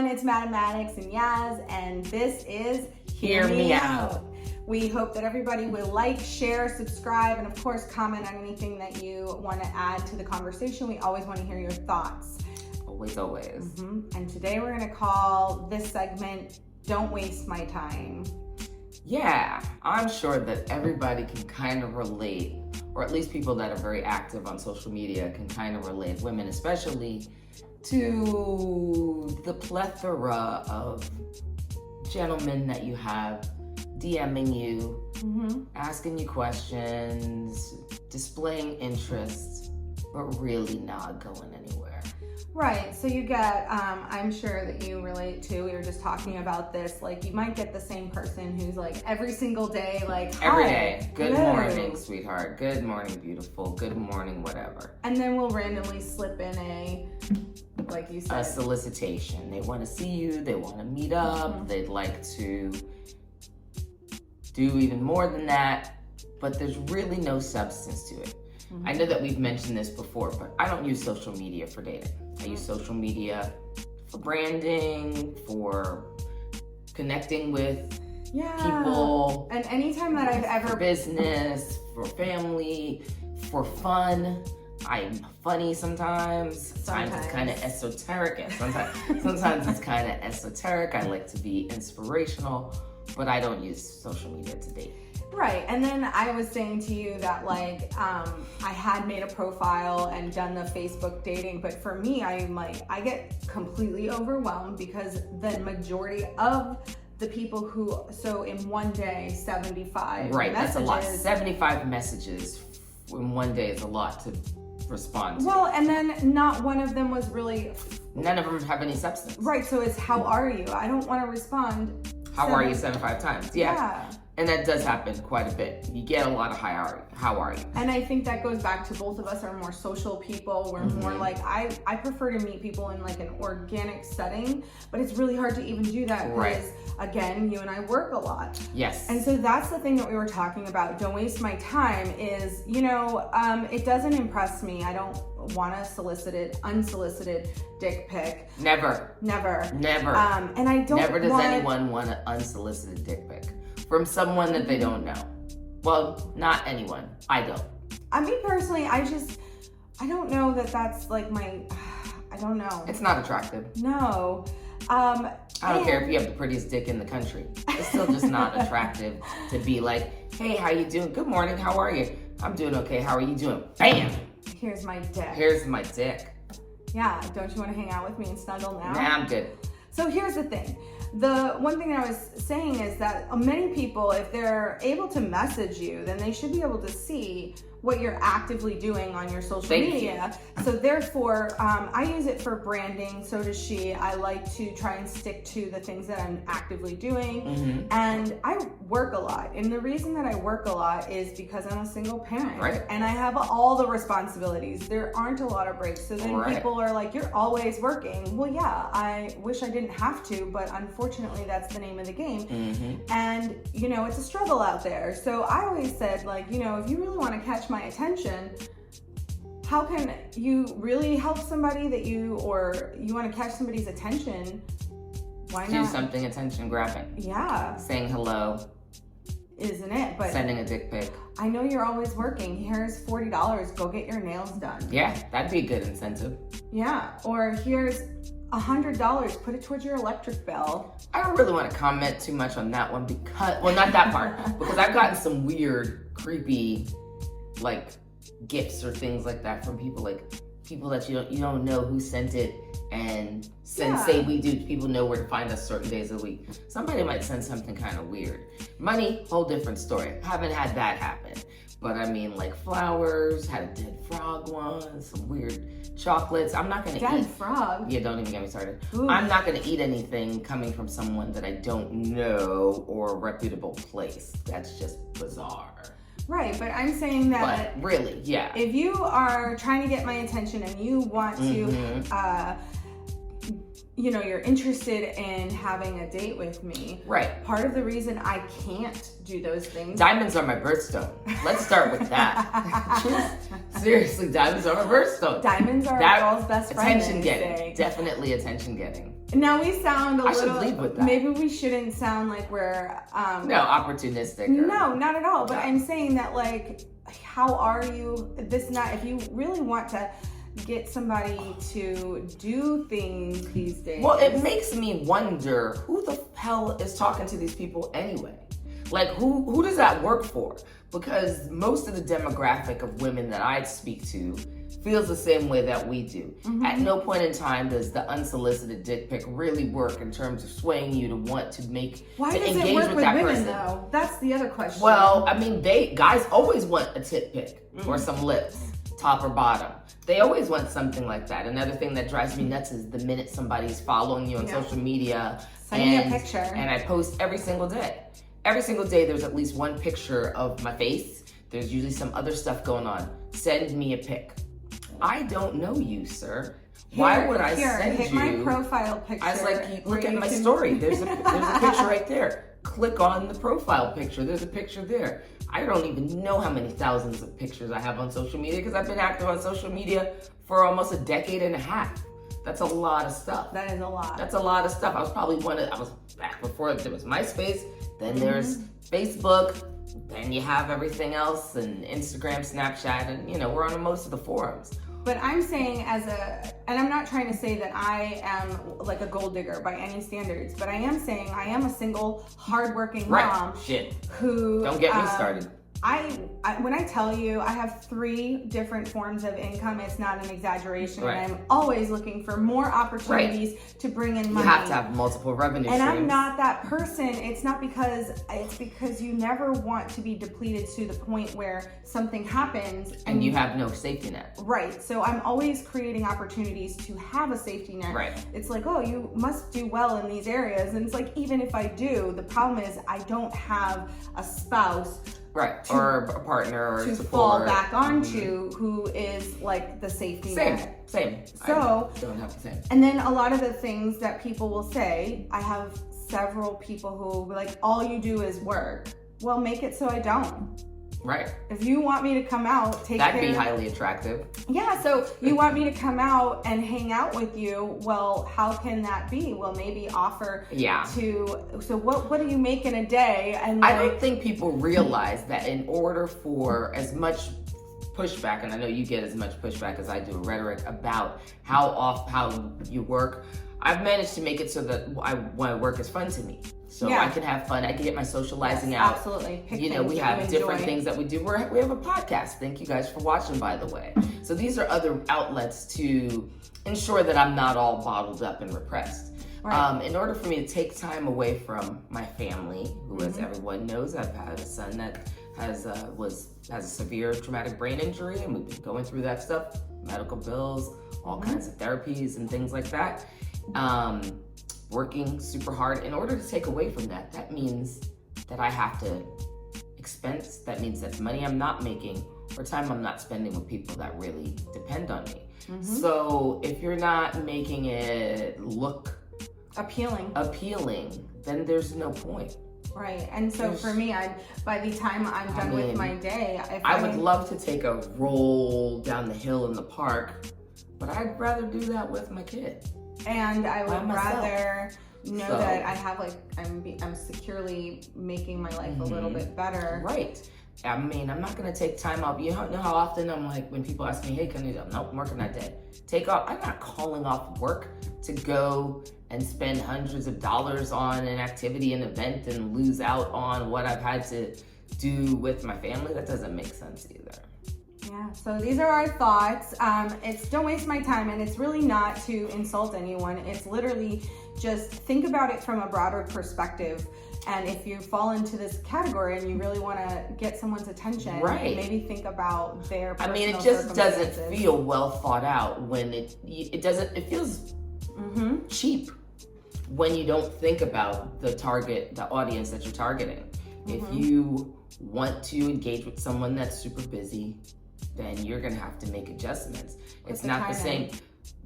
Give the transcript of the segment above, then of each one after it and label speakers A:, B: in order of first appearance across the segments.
A: it's Mathematics and Yaz, and this is
B: Hear Me Out.
A: We hope that everybody will like, share, subscribe, and of course comment on anything that you want to add to the conversation. We always want to hear your thoughts.
B: Always.
A: And today we're going to call this segment, Don't Waste My Time.
B: Yeah, I'm sure that everybody can kind of relate, or at least people that are very active on social media can kind of relate, women especially, to the plethora of gentlemen that you have DMing you, asking you questions, displaying interest, but really not going anywhere.
A: Right, so you get, I'm sure that you relate to, we were just talking about this, like you might get the same person who's like every single day, like, hi,
B: every day, good
A: hello.
B: morning, sweetheart, good morning, beautiful, good morning, whatever.
A: And then we'll randomly slip in like you said,
B: a solicitation. They want to see you, they want to meet up, they'd like to do even more than that, but there's really no substance to it. I know that we've mentioned this before, but I don't use social media for dating. I use social media for branding, for connecting with people.
A: And anytime that I've ever...
B: For business, for family, for fun. I'm funny sometimes. Sometimes it's kind of esoteric. And sometimes it's kind of esoteric. I like to be inspirational, but I don't use social media to date.
A: Right, and then I was saying to you that like I had made a profile and done the Facebook dating, but for me, I get completely overwhelmed because the majority of the people who, so in one day, 75
B: right,
A: messages.
B: That's a lot. 75 messages in one day is a lot to respond to.
A: Well, and then not one of them was really...
B: None of them have any substance.
A: Right, so it's how are you? I don't want to respond.
B: How are you 75 times? Yeah. And that does happen quite a bit. You get a lot of how are you?
A: And I think that goes back to both of us are more social people. We're more like, I prefer to meet people in like an organic setting, but it's really hard to even do that because, again, you and I work a lot.
B: Yes.
A: And so that's the thing that we were talking about. Don't waste my time is, it doesn't impress me. I don't want a unsolicited dick pic.
B: Never.
A: And I don't
B: Never does anyone want an unsolicited dick pic from someone that they don't know. Well, not anyone. I don't.
A: I mean, personally, I don't know that that's like I don't know.
B: It's not attractive.
A: No.
B: I don't care if you have the prettiest dick in the country. It's still just not attractive to be like, hey, how you doing? Good morning, how are you? I'm doing okay, how are you doing? Bam!
A: Here's my dick.
B: Yeah,
A: don't you want to hang out with me and snuggle now?
B: Nah, I'm good.
A: So here's the thing. The one thing that I was saying is that many people, if they're able to message you, then they should be able to see what you're actively doing on your social media. So therefore, I use it for branding. So does she. I like to try and stick to the things that I'm actively doing. And I work a lot. And the reason that I work a lot is because I'm a single parent.
B: Right.
A: And I have all the responsibilities. There aren't a lot of breaks. So then people are like, you're always working. Well, yeah, I wish I didn't have to, but unfortunately that's the name of the game. And, it's a struggle out there. So I always said, like, if you really want to catch my attention, how can you really help somebody that you want to catch somebody's attention? Why not
B: do something attention grabbing?
A: Yeah.
B: Saying hello.
A: Isn't it? But
B: sending a dick pic.
A: I know you're always working. Here's $40. Go get your nails done.
B: Yeah, that'd be a good incentive.
A: Yeah. Or here's $100. Put it towards your electric bill.
B: I don't really want to comment too much on that one because, well, not that part, because I've gotten some weird, creepy, like gifts or things like that from people that you don't know who sent it, and say we do. People know where to find us certain days of the week. Somebody might send something kind of weird. Money, whole different story. Haven't had that happen. But I mean, like flowers, had a dead frog one, some weird chocolates. I'm not gonna eat.
A: Dead frog?
B: Yeah, don't even get me started.
A: Ooh.
B: I'm not gonna eat anything coming from someone that I don't know or a reputable place. That's just bizarre.
A: Right, but I'm saying that...
B: But really, yeah.
A: If you are trying to get my attention and you want to you're interested in having a date with me.
B: Right.
A: Part of the reason I can't do those things.
B: Diamonds are my birthstone. Let's start with that. Seriously, diamonds are my birthstone.
A: Diamonds are a girl's best friend.
B: Attention getting. Definitely attention getting.
A: Now we sound a
B: I should
A: little.
B: lead with that.
A: Maybe we shouldn't sound like we're.
B: No, opportunistic.
A: No, not at all. But I'm saying that, like, how are you? This not. If you really want to get somebody to do things these days.
B: Well, it makes me wonder who the hell is talking to these people anyway. Like, who does that work for? Because most of the demographic of women that I speak to feels the same way that we do.
A: Mm-hmm.
B: At no point in time does the unsolicited dick pic really work in terms of swaying you to want to make
A: Why
B: to
A: does
B: engage
A: it work
B: with
A: with
B: that
A: women
B: person.
A: though? That's the other question.
B: Well, I mean, guys always want a tit pic or some lips, top or bottom. They always want something like that. Another thing that drives me nuts is the minute somebody's following you on social media.
A: Send me a picture.
B: And I post every single day. Every single day there's at least one picture of my face. There's usually some other stuff going on. Send me a pic. I don't know you, sir. Why would I send
A: hit
B: you?
A: my profile picture.
B: I was like, look at my story. There's a picture right there. Click on the profile picture. There's a picture there. I don't even know how many thousands of pictures I have on social media because I've been active on social media for almost a decade and a half. That's a lot of stuff.
A: That is a lot.
B: That's a lot of stuff. I was back before there was MySpace, then there's Facebook, then you have everything else and Instagram, Snapchat, and we're on most of the forums.
A: But I'm saying and I'm not trying to say that I am like a gold digger by any standards, but I am saying I am a single, hardworking mom.
B: Shit.
A: Who
B: don't get me started.
A: When I tell you I have 3 different forms of income, it's not an exaggeration.
B: Right.
A: And I'm always looking for more opportunities to bring in money.
B: You have to have multiple revenue streams.
A: And I'm not that person. It's because you never want to be depleted to the point where something happens
B: and you have no safety net.
A: Right. So I'm always creating opportunities to have a safety net.
B: Right.
A: It's like, oh, you must do well in these areas. And it's like, even if I do, the problem is I don't have a spouse.
B: Right, or a partner or
A: to
B: support.
A: fall back onto who is like the safety net.
B: Same.
A: So
B: I don't have the same.
A: And then a lot of the things that people will say, I have several people who will be like, all you do is work. Well, make it so I don't.
B: Right.
A: If you want me to come out,
B: That'd be highly attractive.
A: Yeah, so you want me to come out and hang out with you. Well, how can that be? Well, maybe offer so what do you make in a day? And
B: I don't think people realize that in order for as much pushback, and I know you get as much pushback as I do, rhetoric about how you work, I've managed to make it so that my work is fun to me. So I can have fun. I can get my socializing out.
A: Absolutely.
B: We have different things that we do. We have a podcast. Thank you guys for watching, by the way. So these are other outlets to ensure that I'm not all bottled up and repressed. Right. In order for me to take time away from my family, who, as everyone knows, I've had a son that has a severe traumatic brain injury, and we've been going through that stuff, medical bills, all kinds of therapies and things like that. Working super hard. In order to take away from that, that means that I have to expense. That means that's money I'm not making or time I'm not spending with people that really depend on me. So if you're not making it look appealing, then there's no point.
A: Right. And so for me, by the time I'm done with my day,
B: I would love to take a roll down the hill in the park, but I'd rather do that with my kid. And I would rather know that I have I'm securely making my life a little bit better. Right. I mean, I'm not gonna take time off. You know how often I'm like, when people ask me, hey, can you do? Nope, I'm working that day. Take off. I'm not calling off work to go and spend hundreds of dollars on an activity, an event, and lose out on what I've had to do with my family. That doesn't make sense either.
A: Yeah, so these are our thoughts. It's don't waste my time, and it's really not to insult anyone. It's literally just think about it from a broader perspective. And if you fall into this category and you really want to get someone's attention, maybe think about their personal
B: it just doesn't feel well thought out when it feels cheap when you don't think about the audience that you're targeting. If you want to engage with someone that's super busy, then you're gonna have to make adjustments. It's not the same.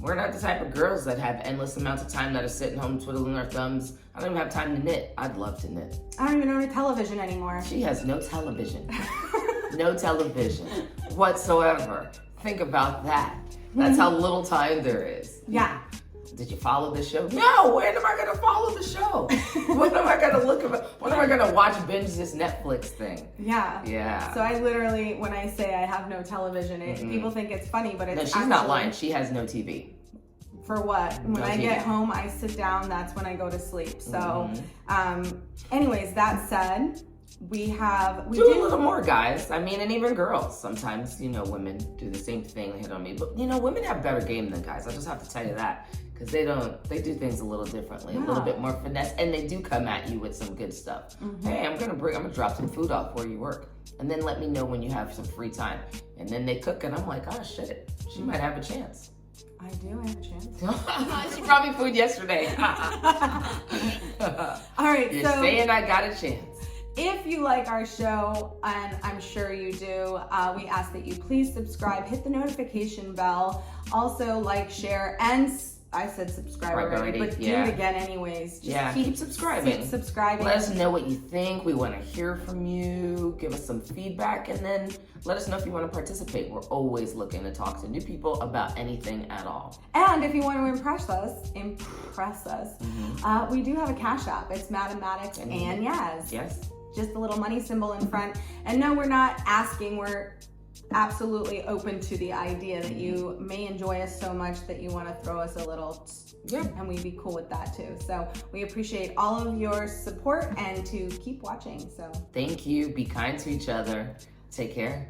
B: We're not the type of girls that have endless amounts of time that are sitting home twiddling their thumbs. I don't even have time to knit. I'd love to knit.
A: I don't even own a television anymore.
B: She has no television. No television whatsoever. Think about that. That's how little time there is.
A: Yeah.
B: Did you follow the show? No, when am I gonna follow the show? When am I gonna when am I gonna binge this Netflix thing?
A: Yeah. So I literally, when I say I have no television, people think it's funny, but it's
B: no, she's not lying. She has no TV.
A: For what? When I get home, I sit down, that's when I go to sleep. So, anyways, that said, we do a
B: little more, guys. I mean, and even girls. Sometimes, women do the same thing, hit on me. But, women have better game than guys. I just have to tell you that. Because they do things a little differently, a little bit more finesse. And they do come at you with some good stuff. Hey, I'm gonna drop some food off where you work. And then let me know when you have some free time. And then they cook and I'm like, oh shit, she might have a chance.
A: I do have a chance.
B: She brought me food yesterday.
A: All right,
B: You're saying I got a chance.
A: If you like our show, and I'm sure you do, we ask that you please subscribe, hit the notification bell, also like, share, and I said subscribe already, but do it again anyways. Just
B: keep subscribing.
A: Keep subscribing.
B: Let us know what you think. We want to hear from you. Give us some feedback, and then let us know if you want to participate. We're always looking to talk to new people about anything at all.
A: And if you want to impress us, we do have a Cash App. It's Mathematics and Yaz.
B: Yes.
A: Just a little money symbol in front. And no, we're not asking. We're absolutely open to the idea that you may enjoy us so much that you want to throw us a little and we'd be cool with that too. So we appreciate all of your support and to keep watching. So
B: thank you. Be kind to each other. Take care.